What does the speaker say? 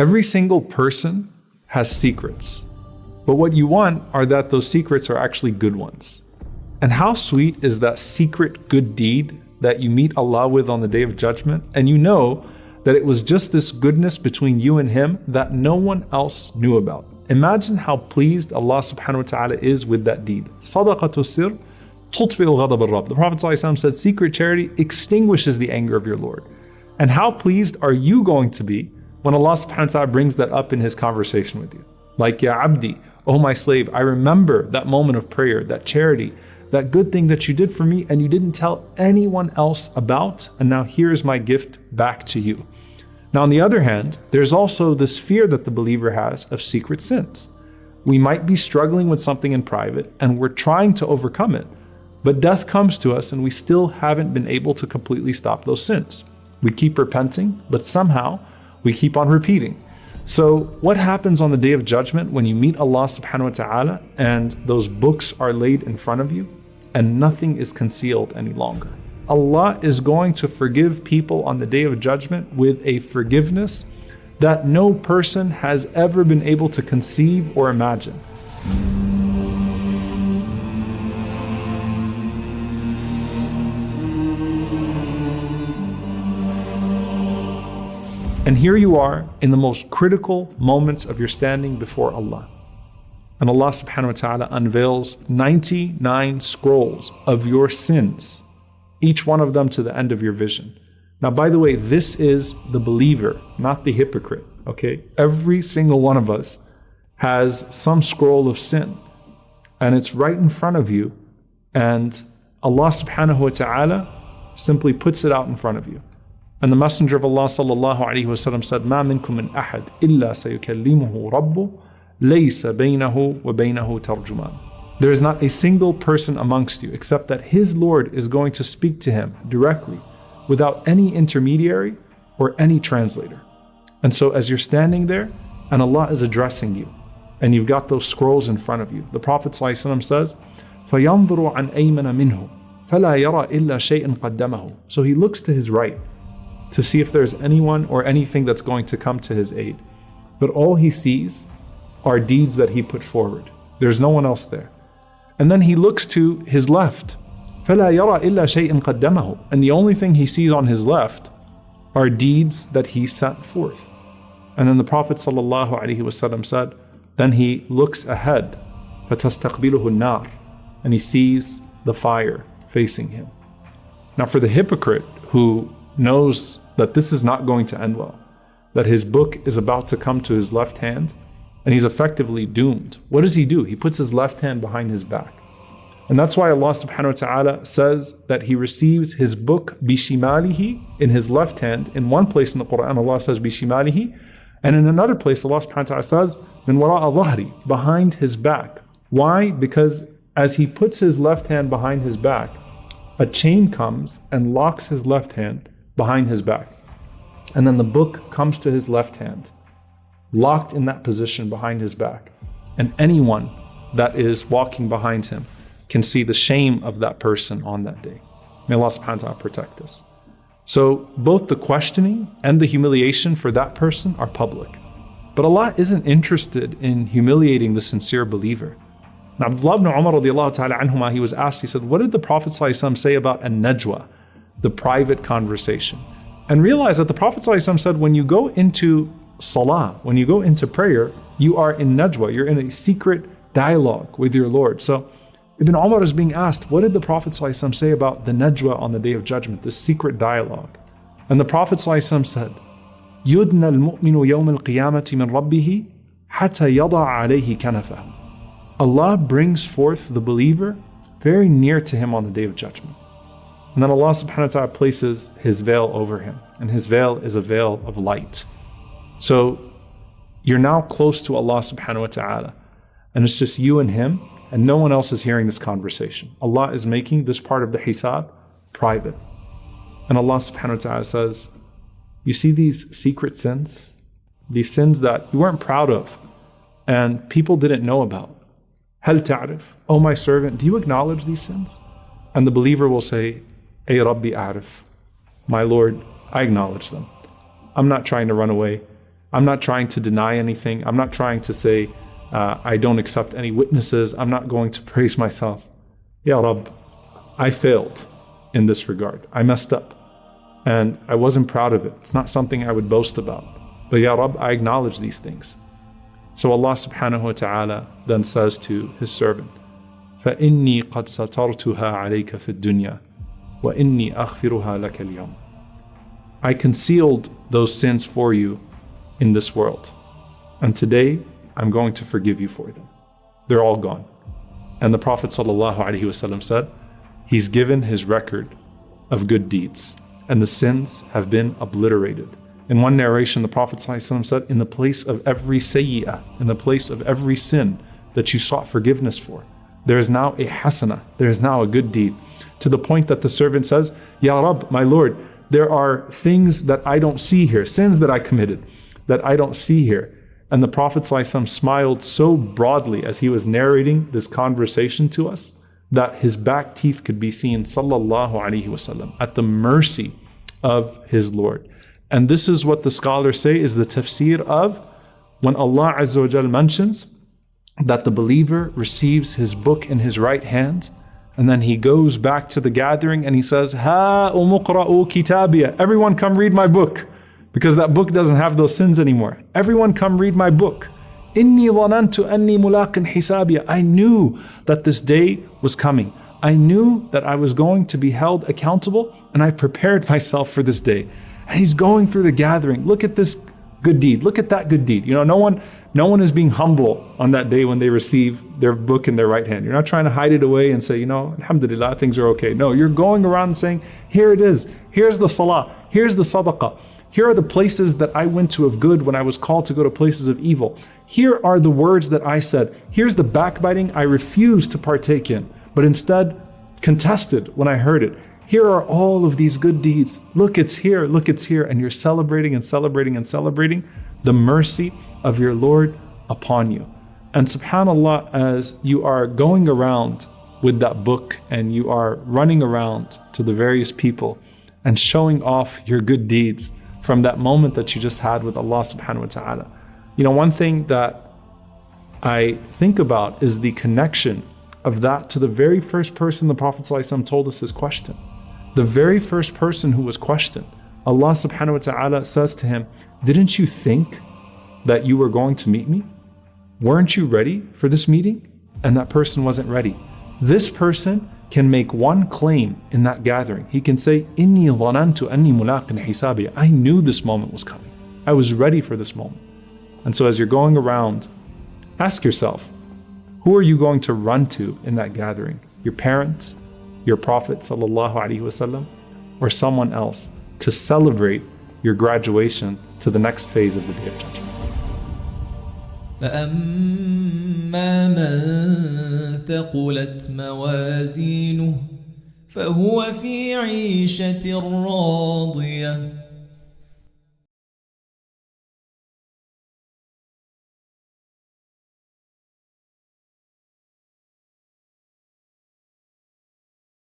Every single person has secrets. But what you want are that those secrets are actually good ones. And how sweet is that secret good deed that you meet Allah with on the Day of Judgment, and you know that it was just this goodness between you and Him that no one else knew about. Imagine how pleased Allah subhanahu wa ta'ala is with that deed. Sadaqatu sir tutfi'u ghadab al-Rabb. The Prophet ﷺ said, secret charity extinguishes the anger of your Lord. And how pleased are you going to be when Allah subhanahu wa ta'ala brings that up in His conversation with you? Like, Ya Abdi, oh my slave, I remember that moment of prayer, that charity, that good thing that you did for me and you didn't tell anyone else about, and now here's my gift back to you. Now on the other hand, there's also this fear that the believer has of secret sins. We might be struggling with something in private and we're trying to overcome it, but death comes to us and we still haven't been able to completely stop those sins. We keep repenting, but somehow we keep on repeating. So what happens on the Day of Judgment when you meet Allah subhanahu wa ta'ala and those books are laid in front of you and nothing is concealed any longer? Allah is going to forgive people on the Day of Judgment with a forgiveness that no person has ever been able to conceive or imagine. And here you are in the most critical moments of your standing before Allah. And Allah subhanahu wa ta'ala unveils 99 scrolls of your sins, each one of them to the end of your vision. Now, by the way, this is the believer, not the hypocrite, okay? Every single one of us has some scroll of sin, and it's right in front of you, and Allah subhanahu wa ta'ala simply puts it out in front of you. And the Messenger of Allah sallallahu alaihi wasallam said, "Ma minkum min ahad illa sayukallimuhu rabbuh laysa baynahu wa baynahu tarjuman." There is not a single person amongst you except that his Lord is going to speak to him directly without any intermediary or any translator. And so as you're standing there and Allah is addressing you and you've got those scrolls in front of you, the Prophet ﷺ says, فَيَنْظُرُ عَنْ أَيْمَنَ مِنْهُ فَلَا يَرَى إِلَّا شَيْءٍ قَدَّمَهُ. So he looks to his right to see if there's anyone or anything that's going to come to his aid. But all he sees are deeds that he put forward. There's no one else there. And then he looks to his left. فَلَا يَرَى إِلَّا شَيْءٍ قَدَّمَهُ. And the only thing he sees on his left are deeds that he sent forth. And then the Prophet ﷺ said, then he looks ahead, فَتَسْتَقْبِلُهُ النَّارِ. And he sees the fire facing him. Now for the hypocrite who knows that this is not going to end well, that his book is about to come to his left hand, and he's effectively doomed. What does he do? He puts his left hand behind his back. And that's why Allah subhanahu wa ta'ala says that he receives his book bishimalihi, in his left hand. In one place in the Quran, Allah says bishimalihi, and in another place, Allah subhanahu wa ta'ala says min wara'a dhahri, behind his back. Why? Because as he puts his left hand behind his back, a chain comes and locks his left hand behind his back. And then the book comes to his left hand, locked in that position behind his back. And anyone that is walking behind him can see the shame of that person on that day. May Allah subhanahu wa ta'ala protect us. So both the questioning and the humiliation for that person are public. But Allah isn't interested in humiliating the sincere believer. Now Abdullah ibn Umar radiallahu ta'ala anhuma, he was asked, he said, what did the Prophet ﷺ say about an-najwa, the private conversation? And realize that the Prophet ﷺ said, when you go into salah, when you go into prayer, you are in najwa, you're in a secret dialogue with your Lord. So Ibn Umar is being asked, what did the Prophet ﷺ say about the najwa on the Day of Judgment, this secret dialogue? And the Prophet ﷺ said, يُدْنَى الْمُؤْمِنُ يَوْمَ الْقِيَامَةِ مِنْ رَبِّهِ حَتَّى يَضَعَ عَلَيْهِ كَنَفَهُ. Allah brings forth the believer very near to him on the Day of Judgment. And then Allah subhanahu wa ta'ala places his veil over him. And his veil is a veil of light. So you're now close to Allah subhanahu wa ta'ala. And it's just you and him, and no one else is hearing this conversation. Allah is making this part of the hisab private. And Allah subhanahu wa ta'ala says, you see these secret sins? These sins that you weren't proud of and people didn't know about. هل تعرف? Oh my servant, do you acknowledge these sins? And the believer will say, Ay Rabbi a'rif. My Lord, I acknowledge them. I'm not trying to run away. I'm not trying to deny anything. I'm not trying to say I don't accept any witnesses. I'm not going to praise myself. Ya Rabb, I failed in this regard. I messed up. And I wasn't proud of it. It's not something I would boast about. But Ya Rabb, I acknowledge these things. So Allah subhanahu wa ta'ala then says to His servant, فَإِنِّي قَدْ سَتَرْتُهَا عَلَيْكَ فِي الدُّنْيَا وَإِنِّي أَغْفِرُهَا لَكَ الْيَوْمَ. I concealed those sins for you in this world. And today, I'm going to forgive you for them. They're all gone. And the Prophet ﷺ said, He's given His record of good deeds, and the sins have been obliterated. In one narration, the Prophet ﷺ said, in the place of every sayyiyah, in the place of every sin that you sought forgiveness for, there is now a hasana, there is now a good deed. To the point that the servant says, Ya Rabb, my Lord, there are things that I don't see here, sins that I committed, that I don't see here. And the Prophet ﷺ smiled so broadly as he was narrating this conversation to us, that his back teeth could be seen, sallallahu alaihi wasallam, at the mercy of his Lord. And this is what the scholars say is the tafsir of when Allah Azza wa Jal mentions that the believer receives his book in his right hand, and then he goes back to the gathering and he says, Ha umuqra'u kitabiya, everyone come read my book, because that book doesn't have those sins anymore. Everyone come read my book. Inni dhanantu anni mulaqin hisabiya. I knew that this day was coming. I knew that I was going to be held accountable, and I prepared myself for this day. And he's going through the gathering. Look at this good deed. Look at that good deed. You know, no one is being humble on that day when they receive their book in their right hand. You're not trying to hide it away and say, you know, alhamdulillah, things are okay. No, you're going around saying, here it is. Here's the salah. Here's the sadaqah. Here are the places that I went to of good when I was called to go to places of evil. Here are the words that I said. Here's the backbiting I refused to partake in, but instead contested when I heard it. Here are all of these good deeds. Look, it's here. Look, it's here. And you're celebrating and celebrating and celebrating the mercy of your Lord upon you. And subhanAllah, as you are going around with that book and you are running around to the various people and showing off your good deeds from that moment that you just had with Allah subhanahu wa ta'ala. You know, one thing that I think about is the connection of that to the very first person the Prophet ﷺ told us his question. The very first person who was questioned, Allah subhanahu wa ta'ala says to him, didn't you think that you were going to meet me? Weren't you ready for this meeting? And that person wasn't ready. This person can make one claim in that gathering. He can say, Inni dhanantu anni mulaqin hisabiya. I knew this moment was coming. I was ready for this moment. And so as you're going around, ask yourself, who are you going to run to in that gathering? Your parents, your Prophet sallallahu alaihi wasallam, or someone else to celebrate your graduation to the next phase of the Day of Judgment. فأما من ثقلت موازينه فهو في عيشة راضية